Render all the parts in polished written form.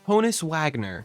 Honus Wagner.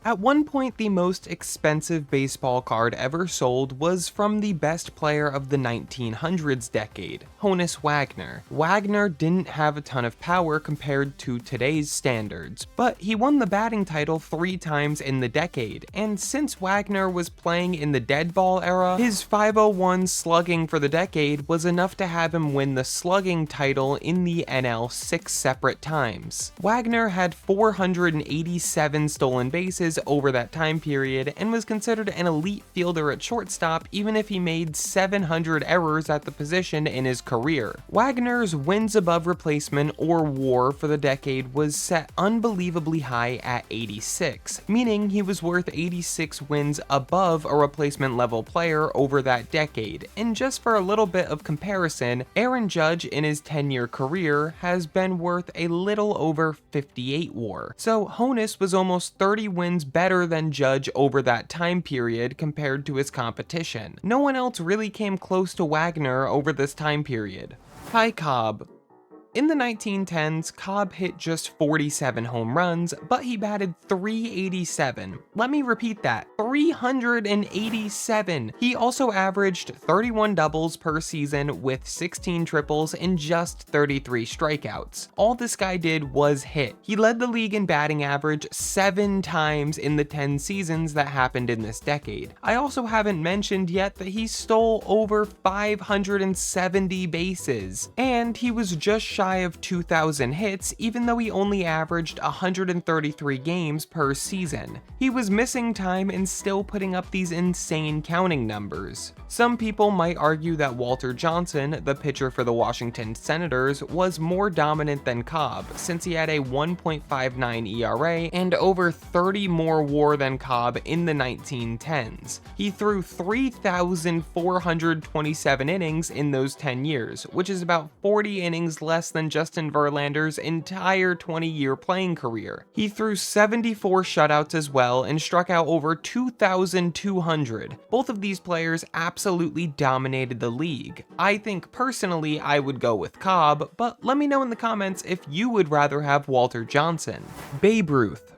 At one point, the most expensive baseball card ever sold was from the best player of the 1900s decade, Honus Wagner. Wagner didn't have a ton of power compared to today's standards, but he won the batting title 3 times in the decade, and since Wagner was playing in the dead ball era, his .501 slugging for the decade was enough to have him win the slugging title in the NL 6 separate times. Wagner had 487 stolen bases over that time period and was considered an elite fielder at shortstop even if he made 700 errors at the position in his career. Wagner's wins above replacement or WAR for the decade was set unbelievably high at 86, meaning he was worth 86 wins above a replacement level player over that decade. And just for a little bit of comparison, Aaron Judge in his 10-year career has been worth a little over 58 WAR. So Honus was almost 30 wins better than Judge over that time period compared to his competition. No one else really came close to Wagner over this time period. Ty Cobb. In the 1910s, Cobb hit just 47 home runs, but he batted .387. Let me repeat that, 387. He also averaged 31 doubles per season with 16 triples and just 33 strikeouts. All this guy did was hit. He led the league in batting average 7 times in the 10 seasons that happened in this decade. I also haven't mentioned yet that he stole over 570 bases, and he was just shy of 2,000 hits, even though he only averaged 133 games per season. He was missing time and still putting up these insane counting numbers. Some people might argue that Walter Johnson, the pitcher for the Washington Senators, was more dominant than Cobb, since he had a 1.59 ERA and over 30 more WAR than Cobb in the 1910s. He threw 3,427 innings in those 10 years, which is about 40 innings less than Justin Verlander's entire 20-year playing career. He threw 74 shutouts as well and struck out over 2,200. Both of these players absolutely dominated the league. I think personally I would go with Cobb, but let me know in the comments if you would rather have Walter Johnson. Babe Ruth.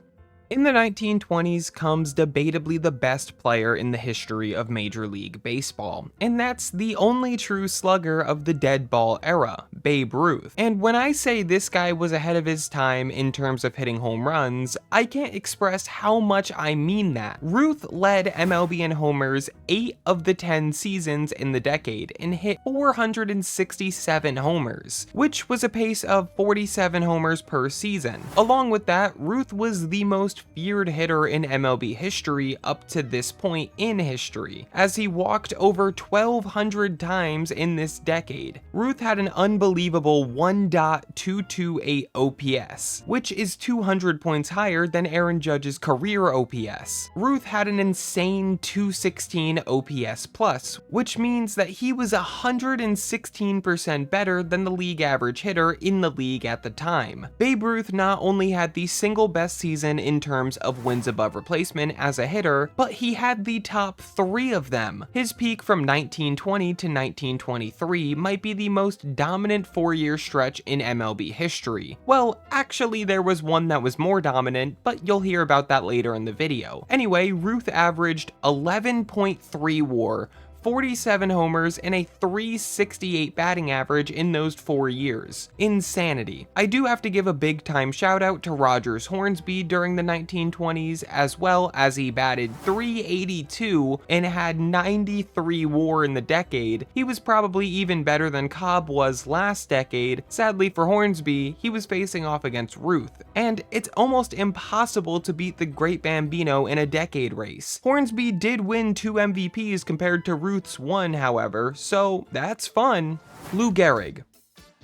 In the 1920s comes debatably the best player in the history of Major League Baseball, and that's the only true slugger of the dead ball era, Babe Ruth. And when I say this guy was ahead of his time in terms of hitting home runs, I can't express how much I mean that. Ruth led MLB in homers 8 of the 10 seasons in the decade and hit 467 homers, which was a pace of 47 homers per season. Along with that, Ruth was the most feared hitter in MLB history up to this point in history, as he walked over 1,200 times in this decade. Ruth had an unbelievable 1.228 OPS, which is 200 points higher than Aaron Judge's career OPS. Ruth had an insane 216 OPS plus, which means that he was 116% better than the league average hitter in the league at the time. Babe Ruth not only had the single best season in terms of wins above replacement as a hitter, but he had the top 3 of them. His peak from 1920 to 1923 might be the most dominant 4-year stretch in MLB history. Well, actually there was one that was more dominant, but you'll hear about that later in the video. Anyway, Ruth averaged 11.3 WAR, 47 homers, and a .368 batting average in those 4 years. Insanity. I do have to give a big time shout out to Rogers Hornsby during the 1920s, as well as he batted .382 and had 93 WAR in the decade. He was probably even better than Cobb was last decade. Sadly for Hornsby, he was facing off against Ruth, and it's almost impossible to beat the Great Bambino in a decade race. Hornsby did win 2 MVPs compared to Ruth's 1, however, so that's fun. Lou Gehrig.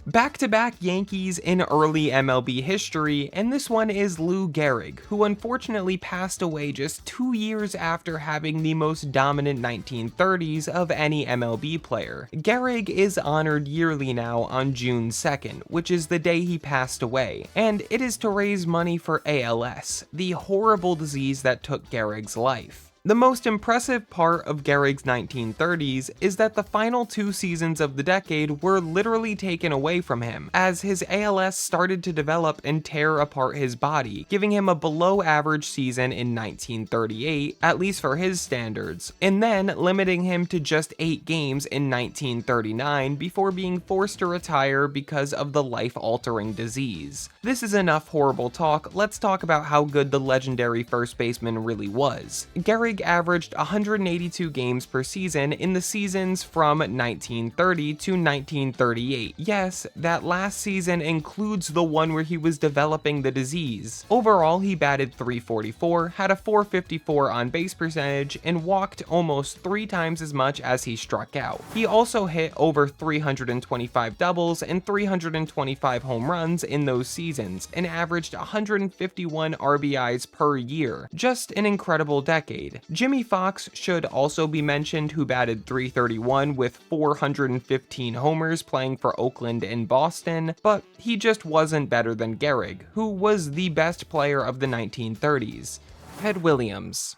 Back-to-back Yankees in early MLB history, and this one is Lou Gehrig, who unfortunately passed away just 2 years after having the most dominant 1930s of any MLB player. Gehrig is honored yearly now on June 2nd, which is the day he passed away, and it is to raise money for ALS, the horrible disease that took Gehrig's life. The most impressive part of Gehrig's 1930s is that the final 2 seasons of the decade were literally taken away from him, as his ALS started to develop and tear apart his body, giving him a below-average season in 1938, at least for his standards, and then limiting him to just 8 games in 1939 before being forced to retire because of the life-altering disease. This is enough horrible talk, let's talk about how good the legendary first baseman really was. Gehrig averaged 182 games per season in the seasons from 1930 to 1938. Yes, that last season includes the one where he was developing the disease. Overall, he batted .344, had a .454 on-base percentage, and walked almost 3 times as much as he struck out. He also hit over 325 doubles and 325 home runs in those seasons, and averaged 151 RBIs per year. Just an incredible decade. Jimmy Fox should also be mentioned, who batted .331 with 415 homers playing for Oakland and Boston, but he just wasn't better than Gehrig, who was the best player of the 1930s. Ted Williams.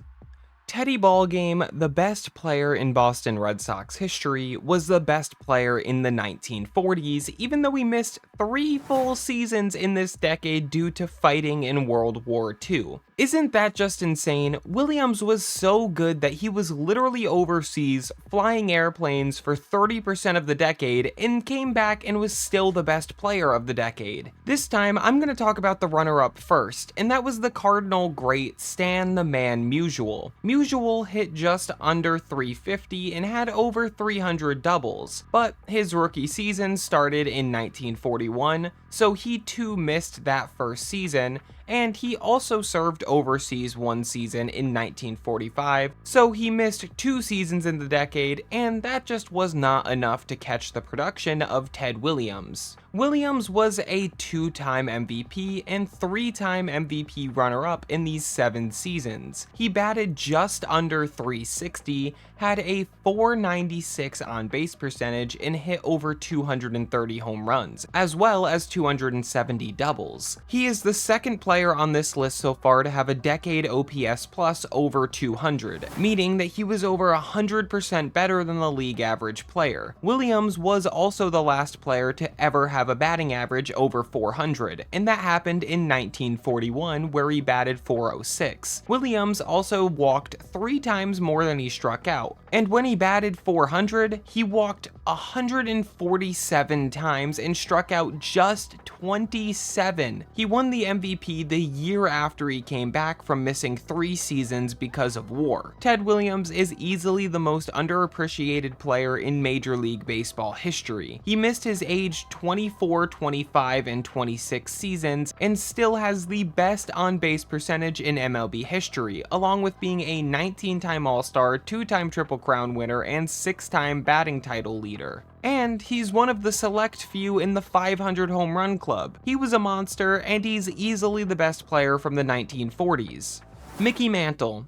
Teddy Ballgame, the best player in Boston Red Sox history, was the best player in the 1940s, even though he missed 3 full seasons in this decade due to fighting in World War II. Isn't that just insane? Williams was so good that he was literally overseas flying airplanes for 30% of the decade and came back and was still the best player of the decade. This time, I'm going to talk about the runner-up first, and that was the Cardinal great Stan the Man Musial. Musial hit just under .350 and had over 300 doubles, but his rookie season started in 1941, so he too missed that first season, and he also served overseas 1 season in 1945, so he missed 2 seasons in the decade, and that just was not enough to catch the production of Ted Williams. Williams was a 2-time MVP and 3-time MVP runner-up in these 7 seasons. He batted just under .360, had a .496 on-base percentage, and hit over 230 home runs, as well as 270 doubles. He is the second player on this list so far to have a decade OPS plus over 200, meaning that he was over 100% better than the league average player. Williams was also the last player to ever have a batting average over 400, and that happened in 1941, where he batted .406. Williams also walked 3 times more than he struck out, and when he batted .400, he walked 147 times and struck out just 27. He won the MVP the year after he came back from missing 3 seasons because of war. Ted Williams is easily the most underappreciated player in Major League Baseball history. He missed his age 24, 25, and 26 seasons and still has the best on-base percentage in MLB history, along with being a 19-time All-Star, 2-time Triple Crown winner, and 6-time batting title leader. And he's one of the select few in the 500 home run club. He was a monster, and he's easily the best player from the 1940s. Mickey Mantle.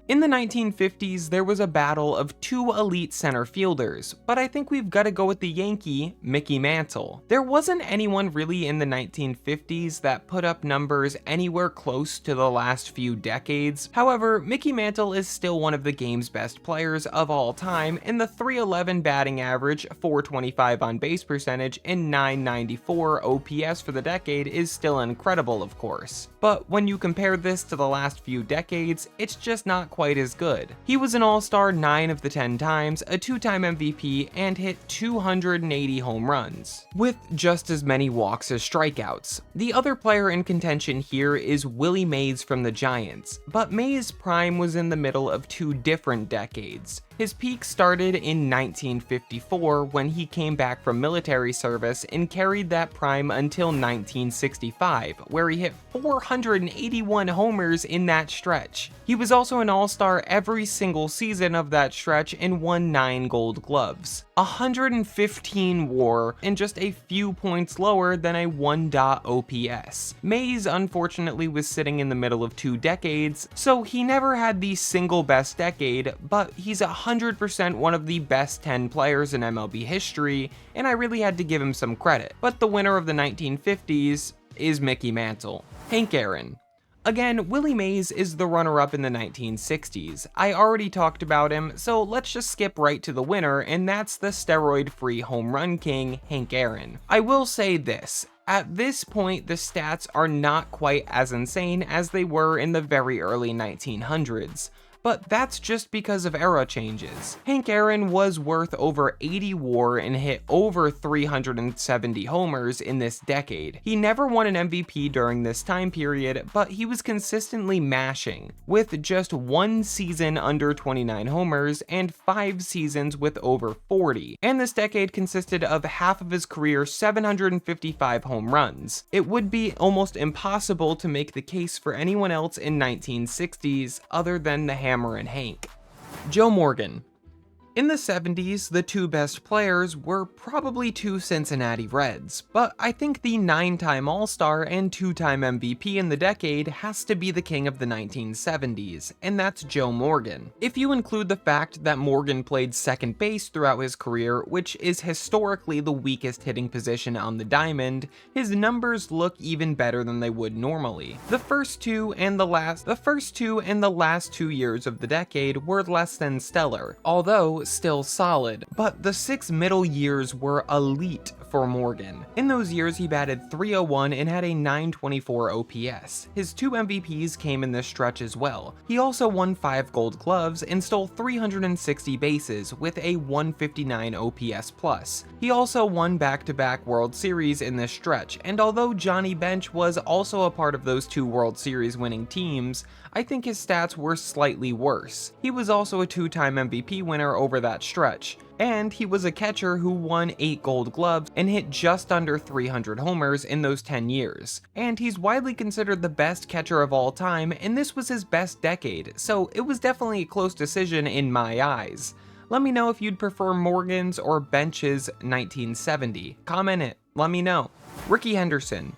In the 1950s, there was a battle of 2 elite center fielders, but I think we've got to go with the Yankee, Mickey Mantle. There wasn't anyone really in the 1950s that put up numbers anywhere close to the last few decades. However, Mickey Mantle is still one of the game's best players of all time, and the .311 batting average, .425 on base percentage, and .994 OPS for the decade is still incredible, of course. But when you compare this to the last few decades, it's just not quite as good. He was an All-Star 9 of the 10 times, a 2-time MVP, and hit 280 home runs, with just as many walks as strikeouts. The other player in contention here is Willie Mays from the Giants, but Mays' prime was in the middle of 2 different decades. His peak started in 1954 when he came back from military service and carried that prime until 1965, where he hit 481 homers in that stretch. He was also an All-Star every single season of that stretch and won 9 Gold Gloves, 115 WAR, and just a few points lower than a 1. OPS. Mays unfortunately was sitting in the middle of 2 decades, so he never had the single best decade, but he's 100% one of the best 10 players in MLB history, and I really had to give him some credit. But the winner of the 1950s is Mickey Mantle. Hank Aaron. Again, Willie Mays is the runner-up in the 1960s. I already talked about him, so let's just skip right to the winner, and that's the steroid-free home run king, Hank Aaron. I will say this. At this point, the stats are not quite as insane as they were in the very early 1900s. But that's just because of era changes. Hank Aaron was worth over 80 WAR and hit over 370 homers in this decade. He never won an MVP during this time period, but he was consistently mashing, with just one season under 29 homers and 5 seasons with over 40. And this decade consisted of half of his career 755 home runs. It would be almost impossible to make the case for anyone else in 1960s other than the Hammer and Hank. Joe Morgan. In the 70s, the two best players were probably two Cincinnati Reds, but I think the 9-time All-Star and 2-time MVP in the decade has to be the king of the 1970s, and that's Joe Morgan. If you include the fact that Morgan played second base throughout his career, which is historically the weakest hitting position on the diamond, his numbers look even better than they would normally. The first two and the last 2 years of the decade were less than stellar, although still solid, but the 6 middle years were elite for Morgan. In those years, he batted .301 and had a .924 OPS. His 2 MVPs came in this stretch as well. He also won 5 Gold Gloves and stole 360 bases with a .159 OPS+. He also won back-to-back World Series in this stretch, and although Johnny Bench was also a part of those 2 World Series winning teams, I think his stats were slightly worse. He was also a 2-time MVP winner over that stretch, and he was a catcher who won 8 Gold Gloves and hit just under 300 homers in those 10 years. And he's widely considered the best catcher of all time, and this was his best decade, so it was definitely a close decision in my eyes. Let me know if you'd prefer Morgan's or Bench's 1970. Comment it, let me know. Rickey Henderson.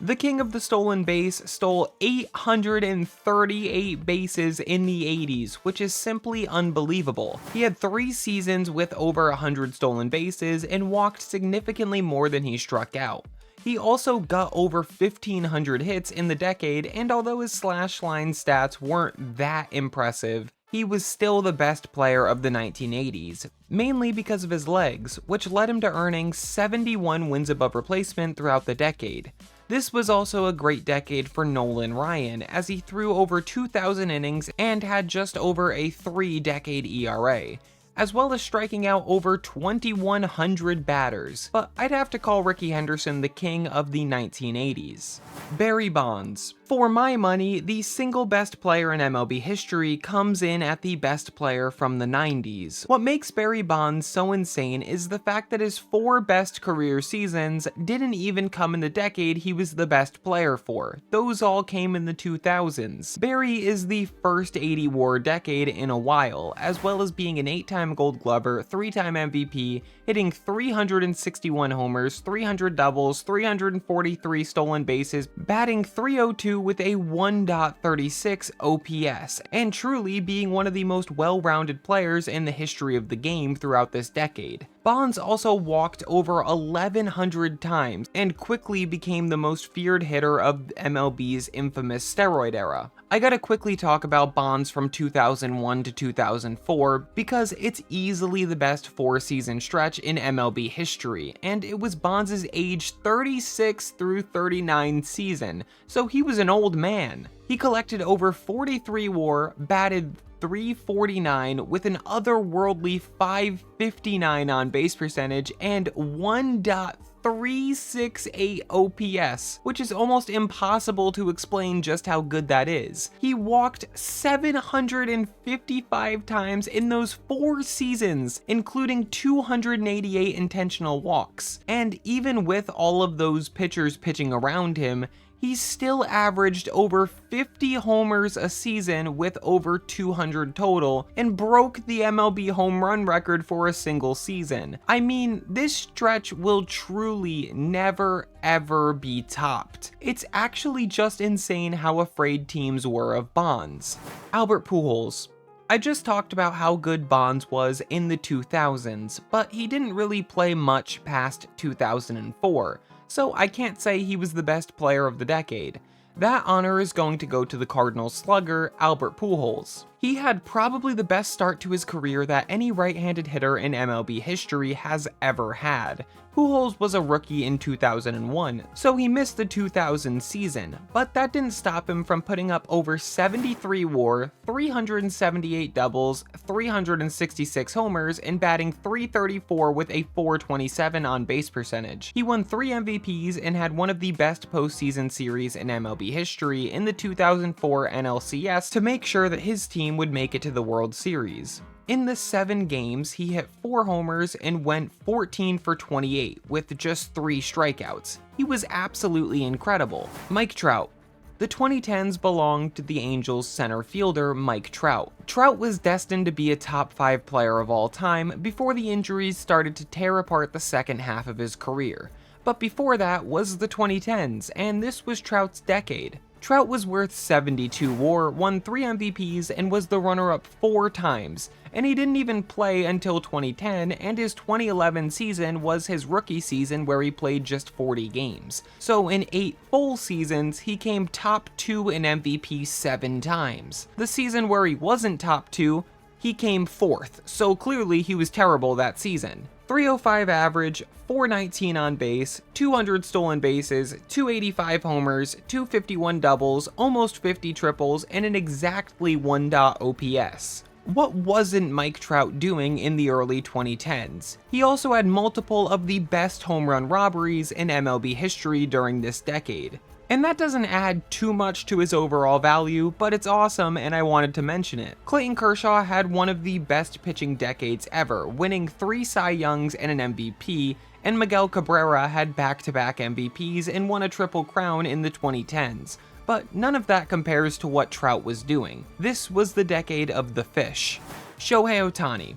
The king of the stolen base stole 838 bases in the 80s, which is simply unbelievable. He had 3 seasons with over 100 stolen bases and walked significantly more than he struck out. He also got over 1,500 hits in the decade, and although his slash line stats weren't that impressive, he was still the best player of the 1980s, mainly because of his legs, which led him to earning 71 wins above replacement throughout the decade. This was also a great decade for Nolan Ryan, as he threw over 2,000 innings and had just over a 3-decade ERA, as well as striking out over 2,100 batters, but I'd have to call Rickey Henderson the king of the 1980s. Barry Bonds. For my money, the single best player in MLB history comes in at the best player from the 90s. What makes Barry Bonds so insane is the fact that his 4 best career seasons didn't even come in the decade he was the best player for. Those all came in the 2000s. Barry is the first 80 WAR decade in a while, as well as being an 8-time Gold Glover, 3-time MVP, hitting 361 homers, 300 doubles, 343 stolen bases, batting .302 with a 1.36 OPS, and truly being one of the most well-rounded players in the history of the game throughout this decade. Bonds also walked over 1,100 times and quickly became the most feared hitter of MLB's infamous steroid era. I gotta quickly talk about Bonds from 2001 to 2004 because it's easily the best 4-season stretch in MLB history, and it was Bonds' age 36 through 39 season, so he was an old man. He collected over 43 WAR, batted .349 with an otherworldly .559 on base percentage and 1.368 OPS, which is almost impossible to explain just how good that is. He walked 755 times in those 4 seasons, including 288 intentional walks. And even with all of those pitchers pitching around him, he still averaged over 50 homers a season with over 200 total, and broke the MLB home run record for a single season. I mean, this stretch will truly never ever be topped. It's actually just insane how afraid teams were of Bonds. Albert Pujols. I just talked about how good Bonds was in the 2000s, but he didn't really play much past 2004. So I can't say he was the best player of the decade. That honor is going to go to the Cardinals slugger, Albert Pujols. He had probably the best start to his career that any right-handed hitter in MLB history has ever had. Pujols was a rookie in 2001, so he missed the 2000 season, but that didn't stop him from putting up over 73 WAR, 378 doubles, 366 homers, and batting .334 with a .427 on-base percentage. He won 3 MVPs and had one of the best postseason series in MLB history in the 2004 NLCS to make sure that his team would make it to the World Series. In the 7 games, he hit 4 homers and went 14 for 28 with just 3 strikeouts. He was absolutely incredible. Mike Trout. The 2010s belonged to the Angels center fielder Mike Trout. Trout was destined to be a top 5 player of all time before the injuries started to tear apart the second half of his career. But before that was the 2010s, and this was Trout's decade. Trout was worth 72 WAR, won 3 MVPs, and was the runner-up 4 times, and he didn't even play until 2010, and his 2011 season was his rookie season where he played just 40 games. So in 8 full seasons, he came top 2 in MVP 7 times. The season where he wasn't top 2, he came 4th, so clearly he was terrible that season. 305 average, 419 on base, 200 stolen bases, 285 homers, 251 doubles, almost 50 triples, and an exactly 1. OPS. What wasn't Mike Trout doing in the early 2010s? He also had multiple of the best home run robberies in MLB history during this decade. And that doesn't add too much to his overall value, but it's awesome and I wanted to mention it. Clayton Kershaw had one of the best pitching decades ever, winning 3 Cy Youngs and an MVP, and Miguel Cabrera had back-to-back MVPs and won a Triple Crown in the 2010s. But none of that compares to what Trout was doing. This was the decade of the fish. Shohei Ohtani.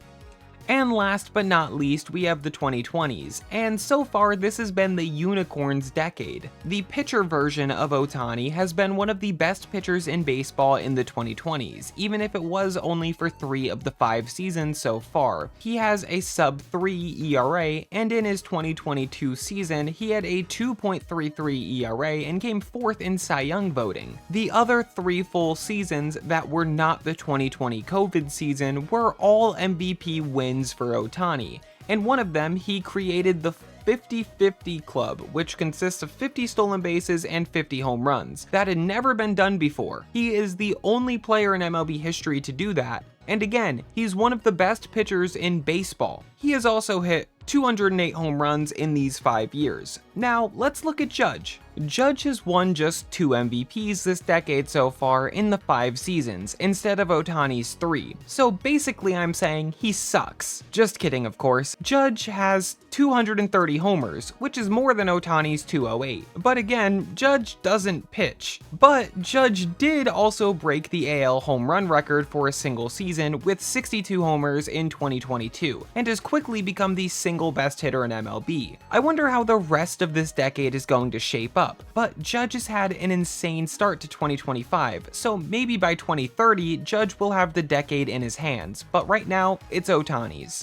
And last but not least, we have the 2020s, and so far this has been the unicorn's decade. The pitcher version of Ohtani has been one of the best pitchers in baseball in the 2020s, even if it was only for 3 of the 5 seasons so far. He has a sub-3 ERA, and in his 2022 season, he had a 2.33 ERA and came 4th in Cy Young voting. The other 3 full seasons that were not the 2020 COVID season were all MVP wins for Ohtani, and one of them he created the 50-50 club, which consists of 50 stolen bases and 50 home runs. That had never been done before. He is the only player in MLB history to do that, and again, he's one of the best pitchers in baseball. He has also hit 208 home runs in these 5 years. Now, let's look at Judge. Judge has won just 2 MVPs this decade so far in the 5 seasons, instead of Ohtani's 3. So basically I'm saying he sucks. Just kidding, of course. Judge has 230 homers, which is more than Ohtani's 208. But again, Judge doesn't pitch. But Judge did also break the AL home run record for a single season with 62 homers in 2022, and has quickly become the single best hitter in MLB. I wonder how the rest of this decade is going to shape up, but Judge has had an insane start to 2025, so maybe by 2030, Judge will have the decade in his hands, but right now, it's Ohtani's.